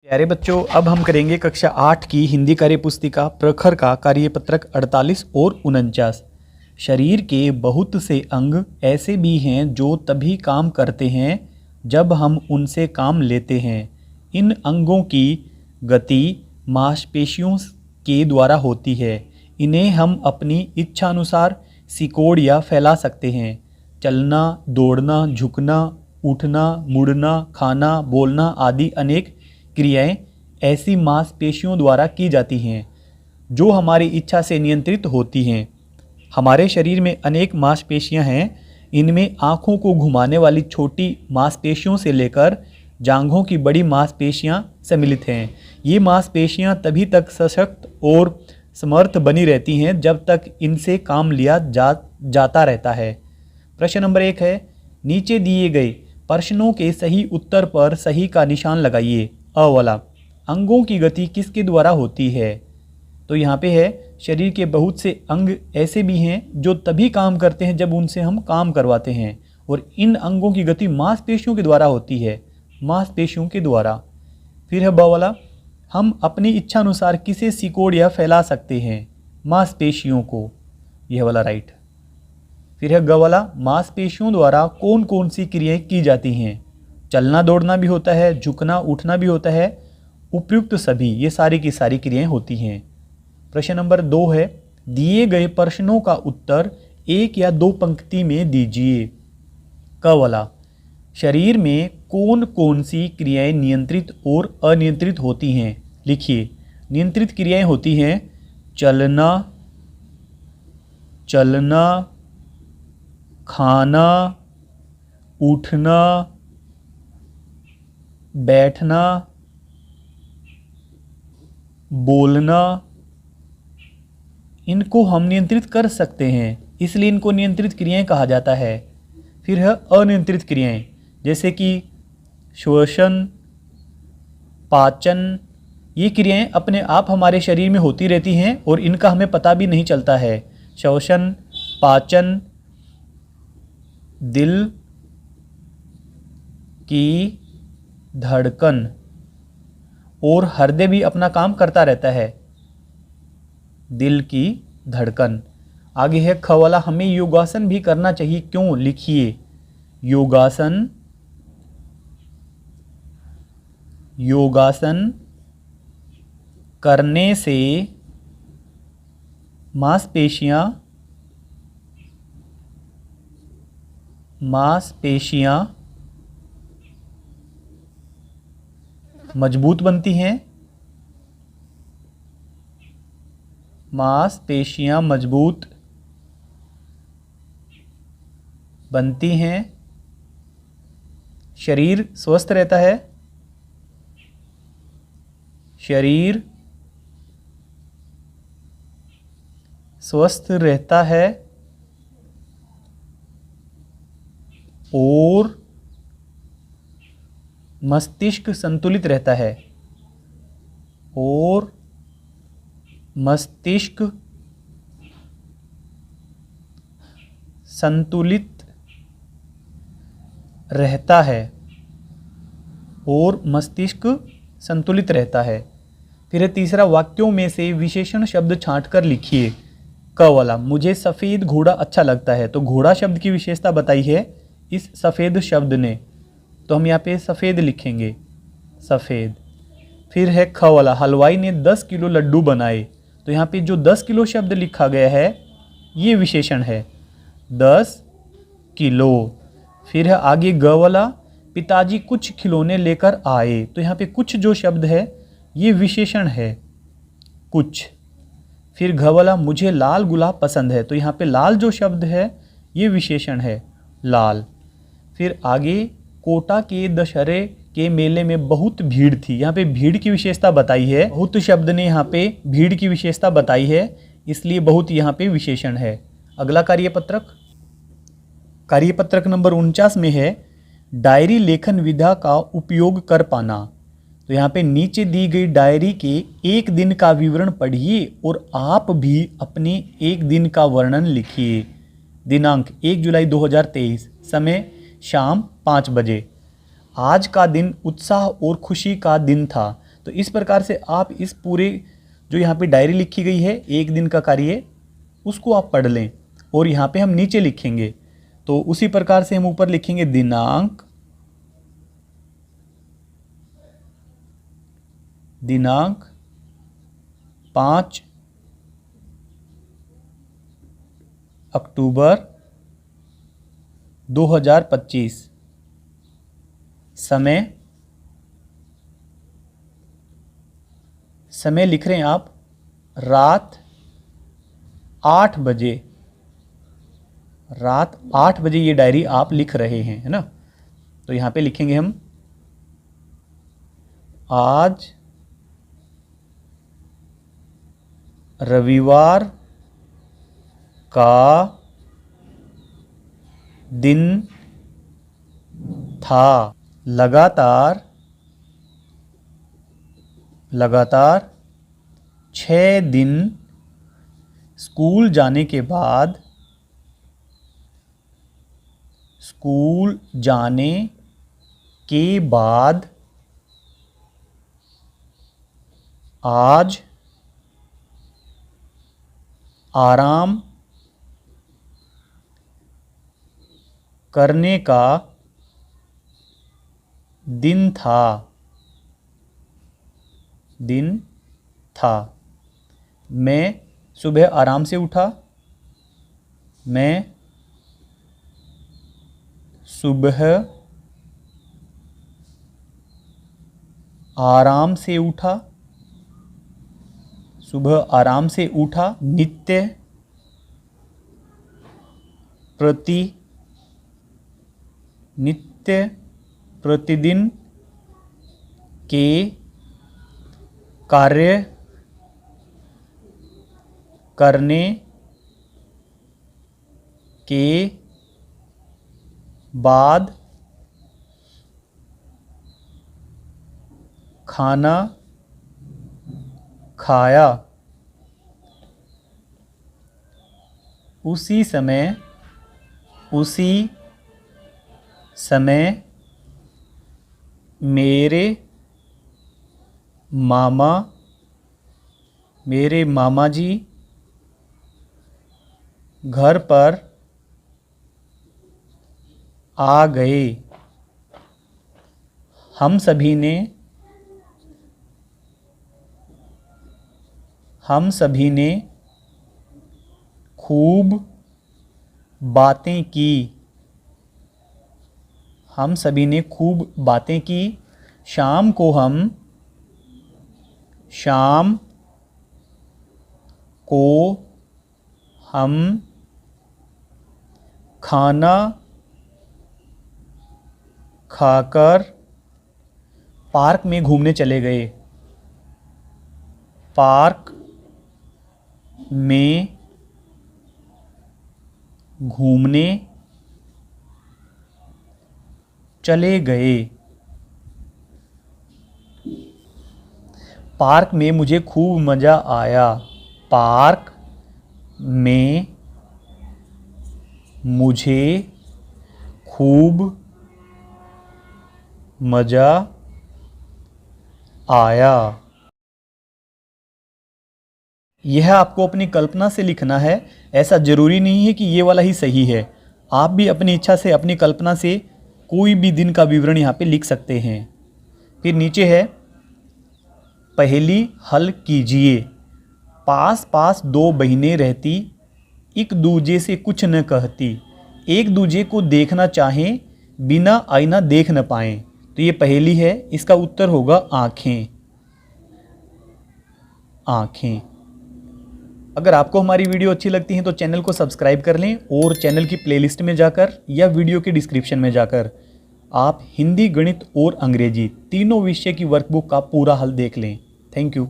प्यारे बच्चों, अब हम करेंगे कक्षा 8 की हिंदी कार्य पुस्तिका प्रखर का कार्यपत्रक 48 और 49। शरीर के बहुत से अंग ऐसे भी हैं जो तभी काम करते हैं जब हम उनसे काम लेते हैं। इन अंगों की गति मांसपेशियों के द्वारा होती है। इन्हें हम अपनी इच्छानुसार सिकोड़ या फैला सकते हैं। चलना, दौड़ना, झुकना, उठना, मुड़ना, खाना, बोलना आदि अनेक क्रियाएं ऐसी मांसपेशियों द्वारा की जाती हैं जो हमारी इच्छा से नियंत्रित होती हैं। हमारे शरीर में अनेक मांसपेशियां हैं। इनमें आँखों को घुमाने वाली छोटी मांसपेशियों से लेकर जांघों की बड़ी मांसपेशियां सम्मिलित हैं। ये मांसपेशियां तभी तक सशक्त और समर्थ बनी रहती हैं जब तक इनसे काम लिया जाता रहता है। प्रश्न नंबर 1 है, नीचे दिए गए प्रश्नों के सही उत्तर पर सही का निशान लगाइए। अ वाला, अंगों की गति किसके द्वारा होती है? तो यहाँ पे है, शरीर के बहुत से अंग ऐसे भी हैं जो तभी काम करते हैं जब उनसे हम काम करवाते हैं, और इन अंगों की गति मांसपेशियों के द्वारा होती है, मांसपेशियों के द्वारा। फिर है ब वाला, हम अपनी इच्छा अनुसार किसे सिकोड़ या फैला सकते हैं? मांसपेशियों को, यह वाला राइट। फिर है ग वाला, मांसपेशियों द्वारा कौन कौन सी क्रियाएं की जाती हैं? चलना दौड़ना भी होता है, झुकना उठना भी होता है, उपयुक्त सभी, ये सारी की सारी क्रियाएं होती हैं। प्रश्न नंबर 2 है, दिए गए प्रश्नों का उत्तर एक या दो पंक्ति में दीजिए। क वाला, शरीर में कौन कौन सी क्रियाएं नियंत्रित और अनियंत्रित होती हैं? लिखिए। नियंत्रित क्रियाएं होती हैं चलना, खाना, उठना, बैठना, बोलना। इनको हम नियंत्रित कर सकते हैं, इसलिए इनको नियंत्रित क्रियाएं कहा जाता है। फिर है अनियंत्रित क्रियाएं, जैसे कि श्वसन, पाचन। ये क्रियाएं अपने आप हमारे शरीर में होती रहती हैं और इनका हमें पता भी नहीं चलता है। श्वसन, पाचन, दिल की धड़कन और हृदय भी अपना काम करता रहता है, दिल की धड़कन। आगे है ख वाला, हमें योगासन भी करना चाहिए, क्यों? लिखिए। योगासन करने से मांसपेशियां मजबूत बनती हैं। मांसपेशियां मजबूत बनती हैं, शरीर स्वस्थ रहता है। शरीर स्वस्थ रहता है और मस्तिष्क संतुलित रहता है, और मस्तिष्क संतुलित रहता है, और मस्तिष्क संतुलित रहता है। फिर तीसरा, वाक्यों में से विशेषण शब्द छांटकर लिखिए। क वाला, मुझे सफ़ेद घोड़ा अच्छा लगता है। तो घोड़ा शब्द की विशेषता बताई है इस सफ़ेद शब्द ने, तो हम यहाँ पे सफ़ेद लिखेंगे, सफ़ेद। फिर है ख वाला, हलवाई ने 10 किलो लड्डू बनाए। तो यहाँ पे जो 10 किलो शब्द लिखा गया है ये विशेषण है, 10 किलो। फिर है आगे ग वाला, पिताजी कुछ खिलौने लेकर आए। तो यहाँ पे कुछ जो शब्द है ये विशेषण है, कुछ। फिर घ वाला, मुझे लाल गुलाब पसंद है। तो यहाँ पे लाल जो शब्द है ये विशेषण है, लाल। फिर आगे, कोटा के दशहरे के मेले में बहुत भीड़ थी। यहाँ पे भीड़ की विशेषता बताई है, बहुत शब्द ने यहाँ पे भीड़ की विशेषता बताई है, इसलिए बहुत यहाँ पे विशेषण है। अगला कार्यपत्रक नंबर 49 में है, डायरी लेखन विधा का उपयोग कर पाना। तो यहाँ पे नीचे दी गई डायरी के एक दिन का विवरण पढ़िए और आप भी अपने एक दिन का वर्णन लिखिए। दिनांक 1 जुलाई 2023, समय शाम 5 बजे। आज का दिन उत्साह और खुशी का दिन था। तो तो इस प्रकार से आप इस पूरे जो यहाँ पे डायरी लिखी गई है एक दिन का कार्य, उसको आप पढ़ लें। और यहाँ पे हम नीचे लिखेंगे, तो उसी प्रकार से हम ऊपर लिखेंगे दिनांक 5 अक्टूबर 2025, समय लिख रहे हैं आप रात 8 बजे। रात 8 बजे ये डायरी आप लिख रहे हैं, है ना। तो यहाँ पे लिखेंगे हम आज रविवार का दिन था। लगातार 6 दिन स्कूल जाने के बाद आज आराम करने का दिन था। मैं सुबह आराम से उठा। मैं सुबह आराम से उठा। नित्य प्रतिदिन के कार्य करने के बाद खाना खाया। उसी समय मेरे मामा जी घर पर आ गए। हम सभी ने खूब बातें की। शाम को हम खाना खाकर पार्क में घूमने चले गए। पार्क में मुझे खूब मज़ा आया। यह आपको अपनी कल्पना से लिखना है। ऐसा ज़रूरी नहीं है कि ये वाला ही सही है। आप भी अपनी इच्छा से, अपनी कल्पना से कोई भी दिन का विवरण यहाँ पे लिख सकते हैं। फिर नीचे है पहेली हल कीजिए। पास पास 2 बहनें रहती, एक दूजे से कुछ न कहती, एक दूजे को देखना चाहें, बिना आईना देख न पाएं। तो ये पहेली है, इसका उत्तर होगा आँखें। अगर आपको हमारी वीडियो अच्छी लगती है तो चैनल को सब्सक्राइब कर लें और चैनल की प्लेलिस्ट में जाकर या वीडियो के डिस्क्रिप्शन में जाकर आप हिंदी, गणित और अंग्रेजी तीनों विषय की वर्कबुक का पूरा हल देख लें। Thank you.